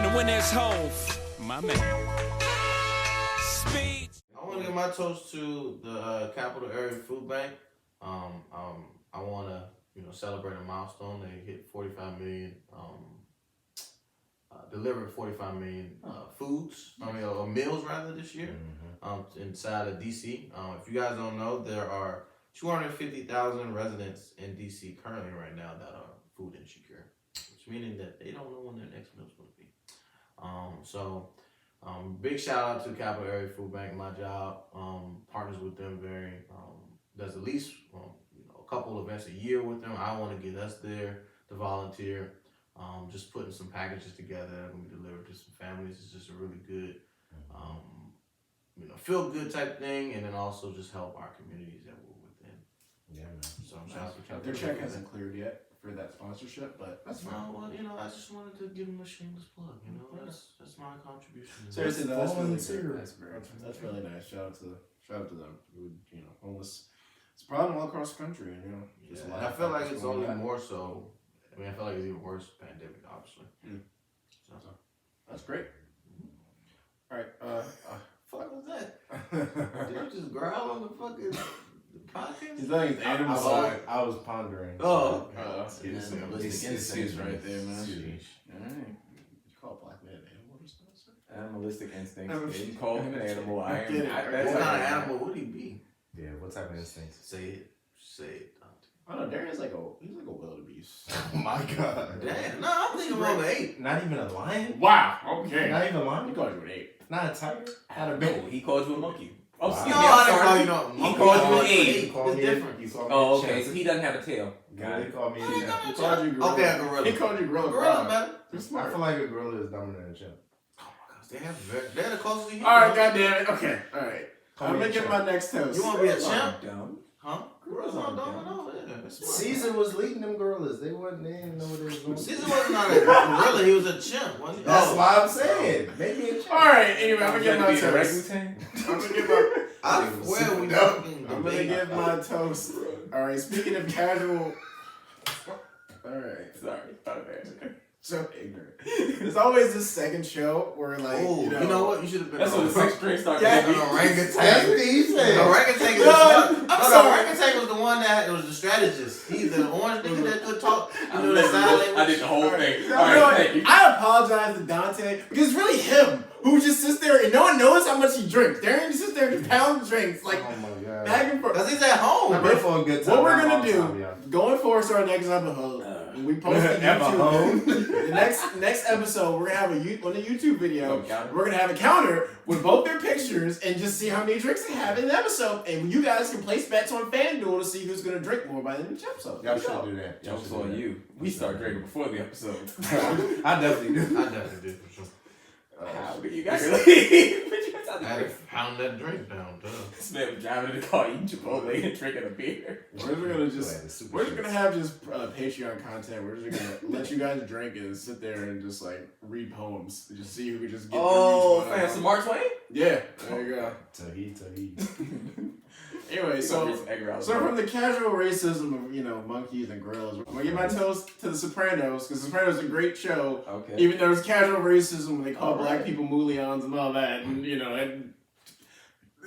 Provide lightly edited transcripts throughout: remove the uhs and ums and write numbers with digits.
And when there's Hove, my man. Speed. I want to give my toast to the Capital Area Food Bank. I want to, celebrate a milestone. They hit 45 million. Delivered 45 million foods. Or meals rather this year. Inside of DC. If you guys don't know, there are 250,000 residents in DC currently right now that are food insecure, which meaning that they don't know when their next meal is going to be. Big shout out to Capital Area Food Bank. My job partners with them does at least a couple events a year with them. I want to get us there to volunteer. Just putting some packages together that we deliver to some families. It's just a really good, feel good type thing, and then also just help our communities that we're within. Yeah, man. So shout out to Capital. Their check hasn't cleared yet for that sponsorship, but that's fine. No, well, I just wanted to give them a shameless plug. That's my contribution. Seriously, that's really volunteer. good. That's great. That's really nice. Shout out to them. Homeless. It's a problem all across the country, and Yeah, and I feel like it's only more so. I feel like it's even worse pandemic, obviously. So that's great. All right. Fuck was that? Did you just growl on the fucking podcast? He's like animals. I was pondering. Oh, Ballistic instincts right there, man. All right. You call a black man an animal or something? Animalistic instincts. Yeah, you call him an animal. What kind of animal would he be? Yeah, what type of instincts? Say it. I don't know. Darian's he's like a wildebeest. Oh my god. Damn. No, I'm thinking about an ape. Not even a lion? Wow. Okay. Not even a He lion? called you an ape. Not a tiger? Not a No, bear? he called you a monkey. Oh, Wow. excuse No, me, I I'm didn't call sorry. you no. He called you an ape. It's different. You called me Oh, a okay, chimp. so he doesn't have a tail. Yeah, they called me a chimp. He called you gorilla. Okay, a gorilla. He called you gorilla. Gorilla, man. You're I smart. feel like a gorilla is dumber than a chimp. Oh my gosh, they're the closest to you. All right, goddamn it. Okay, all right. Call I'm me gonna a get chimp. my next toast. You want to be a champ? Dumb. Huh? Gorillas No, aren't no, dumb. no, yeah, that's smart. Caesar was leading them gorillas. They didn't know what they was doing. Caesar was not a gorilla, he was a chimp, wasn't he? That's Oh. why I'm saying. Maybe a chimp. All right. Anyway, I'm gonna get my You gotta be in toast. orangutan? I'm gonna give my. I swear we fucking I'm gonna give my toast. All right. Speaking of casual. All right. Sorry, thought that. So ignorant. There's always this second show where like Oh, you know what? You should have been That's when the sex string started. Yeah. an orangutan. That's what he said. The orangutan is I'm sorry. the orangutan was the one that was the strategist. He's the orange nigga that could talk. You know the sign language. I did the whole thing. No, All right, thank you. I apologize to Dante because it's really him who just sits there and no one knows how much he drinks. Darian just sits there and pounds drinks like Oh my god. back and forth. Cause he's at home, I'm bro. here for a good time. What we're not a gonna long do, time, y'all. going forward to our next episode, when we post the YouTube, the next episode, we're gonna have on the YouTube video. We're gonna have a counter with both their pictures and just see how many drinks they have in the episode, and you guys can place bets on FanDuel to see who's gonna drink more by the end of each episode. Y'all should do that. Y'all Joke's should do on that. you. We start drinking before the episode. I definitely do. I definitely did for sure. How do you guys leave? But you guys I have to had drink. to pound that drink down, duh. This man was driving in the car, eating Chipotle and drinking a beer. We're just gonna have just Patreon content. We're just gonna let you guys drink and sit there and just like read poems. Just see who can just get. Oh, through each one. fam, some Mark Twain? Yeah, there you go. Tahee. Anyway, so So from the casual racism of monkeys and gorillas, I'm gonna give my toast to The Sopranos because The Sopranos is a great show. Okay. Even though there's casual racism when they call All black right. people moulions and all that, and and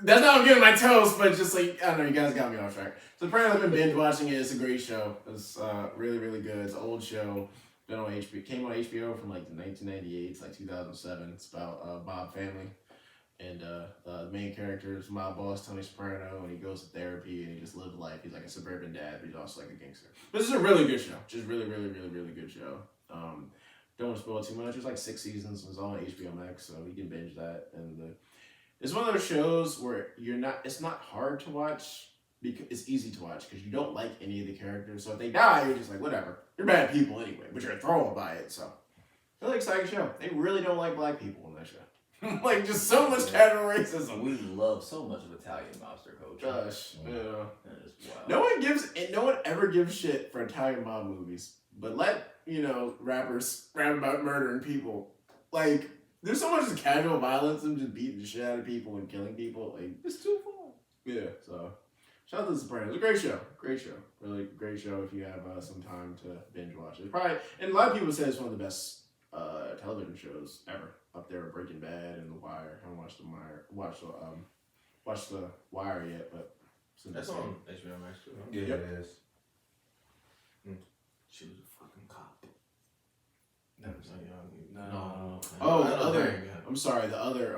that's not what I'm giving my toast, but just like I don't know, you guys got me off track. Sopranos, I've been binge watching it. It's a great show. It's really really good. It's an old show. Been on HBO. Came on HBO from like 1998 to like 2007. It's about Bob family. And the main character is my boss, Tony Soprano, and he goes to therapy and he just lives life. He's like a suburban dad, but he's also like a gangster. But this is a really good show. Just really, really, really, really good show. Don't want to spoil too much. There's like 6 seasons. It's all on HBO Max, so you can binge that. And it's one of those shows where it's not hard to watch because it's easy to watch because you don't like any of the characters. So if they die, you're just like, whatever. You're bad people anyway, but you're enthralled by it. So really exciting show. They really don't like black people in that show. Like just so much casual racism. We love so much of Italian mobster culture. Gosh, yeah. That is wild. No one ever gives shit for Italian mob movies. But let rappers rap about murdering people. Like there's so much casual violence and just beating the shit out of people and killing people. Like it's too fun. Yeah. So shout out to The Sopranos. It's a great show. Great show. Really great show if you have some time to binge watch it. Probably, and a lot of people say it's one of the best television shows ever. Up there with Breaking Bad and The Wire. I haven't watched The Wire yet, but That's on HBO Max too. Huh? Yeah, Yep. it is. She was a fucking cop. Never seen it. No. Oh, I the know other. very good. I'm sorry, the other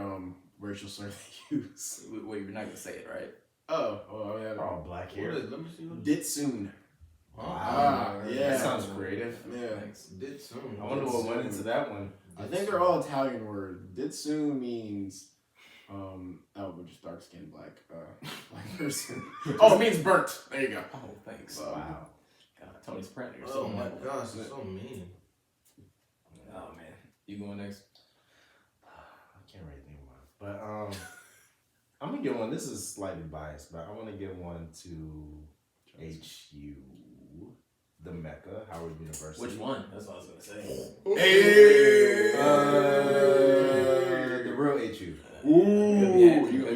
racial slur they use. Wait, you're not gonna say it, right? Oh yeah. Oh, black What hair. is? Let me see. What Did soon. Wow. yeah. That sounds creative. Yeah. Thanks. Did soon. I wonder what went into that one. I think they're all Italian words. Ditsu means just dark skinned black person. Oh, it means burnt. There you go. Oh, thanks. Wow. God, Tony Soprano, you're Oh so my mad. gosh, it's so mean. Oh man, you going next? I can't really think of one. But I'm gonna give one. This is slightly biased, but I want to give one to HU, the Mecca, Howard University. Which one? That's what I was gonna say. Hey! The real HU. Ooh, You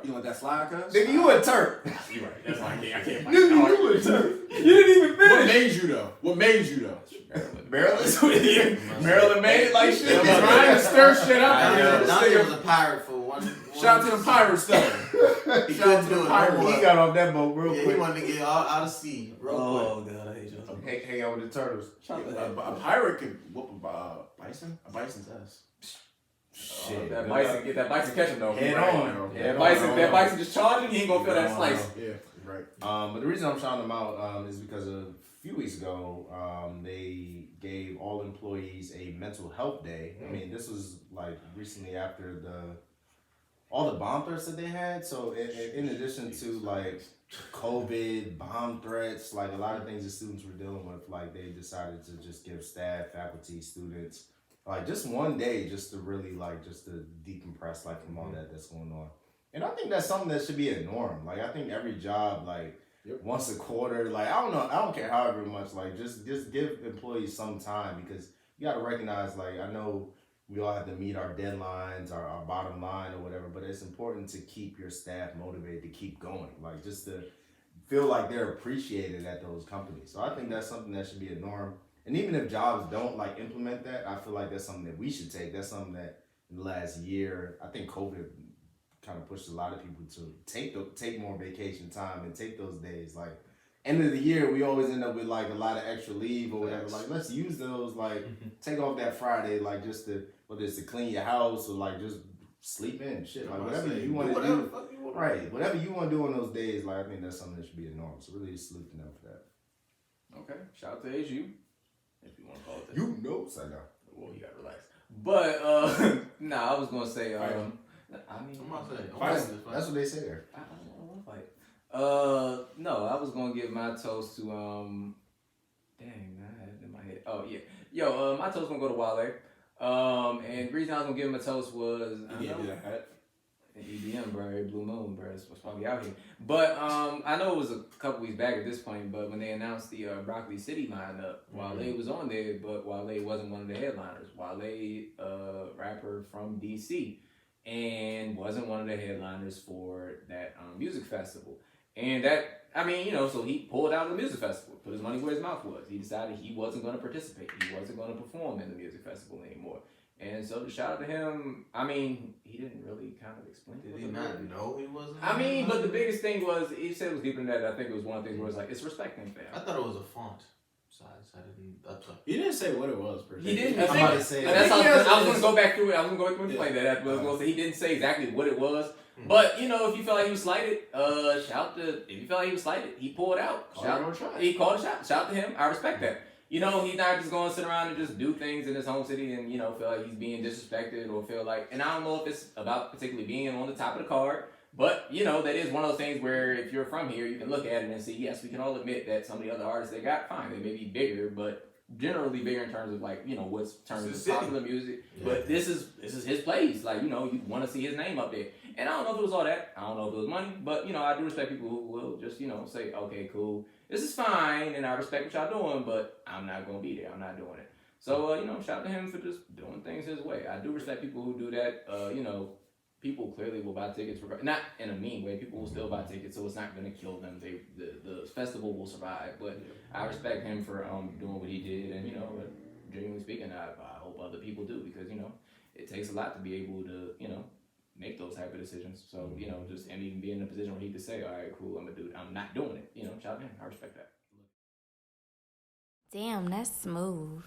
you let that slide, cuz? Nigga, you a Turk. You're right. That's why I can't fight. Nigga, you a Turk. You didn't even What finish. made you though? What made you though? Maryland. Maryland made it like shit. Trying to stir shit up. Dante was a pirate for one. Shout out to the pirates though. He Shout out couldn't to do the it. pirates. He got off that boat real Yeah, quick. he wanted to get out of sea real Oh god, I hate you. Hang out with the turtles. A pirate could whoop a bison. A bison's ass. Shit. That bison, get that bison catch him though. Head Right. on. That bison just charging. He ain't gonna feel that slice. Yeah, right. But the reason I'm shouting them out is because a few weeks ago, they gave all employees a mental health day. I mean, this was like recently after all the bomb threats that they had. So in addition to like COVID, bomb threats, like a lot of things the students were dealing with, like they decided to just give staff, faculty, students, like just one day just to really like just to decompress like from all that's going on. And I think that's something that should be a norm. Like I think every job like once a quarter, like I don't care however much, like just give employees some time, because you gotta recognize, like I know we all have to meet our deadlines, our bottom line or whatever, but it's important to keep your staff motivated to keep going. Like just to feel like they're appreciated at those companies. So I think that's something that should be a norm. And even if jobs don't like implement that, I feel like that's something that we should take. That's something that in the last year, I think COVID kind of pushed a lot of people to take more vacation time and take those days. Like end of the year, we always end up with like a lot of extra leave or whatever. Like let's use those. Like take off that Friday, like just to whether it's to clean your house or like just sleep in shit. Like whatever you want to do. Right, whatever you want to do on those days. Like I think that's something that should be a norm. So really salute to them for that. Okay, shout out to HU, if you want to call it that. You know, I know. Well, you gotta relax. But nah, I was gonna say I mean, I'm not saying. That's what they say there. I don't want to fight. No, I was gonna give my toast to dang, man, I had it in my head. Oh yeah, yo, my toast gonna go to Wale. And the reason I was gonna give him a toast was EDM, bro, Blue Moon, bro, it's probably out here. But I know it was a couple weeks back at this point, but when they announced the Broccoli City lineup, Wale was on there, but Wale wasn't one of the headliners. Wale, rapper from DC, and wasn't one of the headliners for that music festival. And that, I mean, you know, so he pulled out of the music festival, put his money where his mouth was. He decided he wasn't going to participate. He wasn't going to perform in the music festival anymore. And so to shout out to him, I mean, he didn't really kind of explain it. Did he not know he wasn't? I mean, but the biggest thing was, he said it was deeper than that. I think it was one of the things where it's like, it's respecting fam. I thought it was a font size. I didn't. He didn't say what it was, per se. He didn't. I'm I about think, to say and that's that. how I was going to go back through it. I was going to go through and explain that. I was going to say he didn't say exactly what it was. But, you know, if you felt like he was slighted, if you felt like he was slighted, he pulled out. He called a shot. Shout to him. I respect that. You know, he's not just going to sit around and just do things in his home city and, you know, feel like he's being disrespected or feel like, and I don't know if it's about particularly being on the top of the card, but, you know, that is one of those things where if you're from here, you can look at it and see, yes, we can all admit that some of the other artists they got, fine, they may be bigger, but generally bigger in terms of like, you know, what's terms of popular music, but this is his place. Like, you know, you want to see his name up there. And I don't know if it was all that. I don't know if it was money, but, you know, I do respect people who will just, you know, say, okay, cool, this is fine, and I respect what y'all doing, but I'm not going to be there. I'm not doing it. So, you know, shout out to him for just doing things his way. I do respect people who do that. You know, people clearly will buy tickets, not in a mean way. People will still buy tickets, so it's not going to kill them. The festival will survive, but I respect him for doing what he did, and, you know, genuinely speaking, I hope other people do, because, you know, it takes a lot to be able to, you know, make those type of decisions. So, you know, just him even being in a position where he could say, all right, cool, I'm not doing it. You know, shout out to him. I respect that. Damn, that's smooth.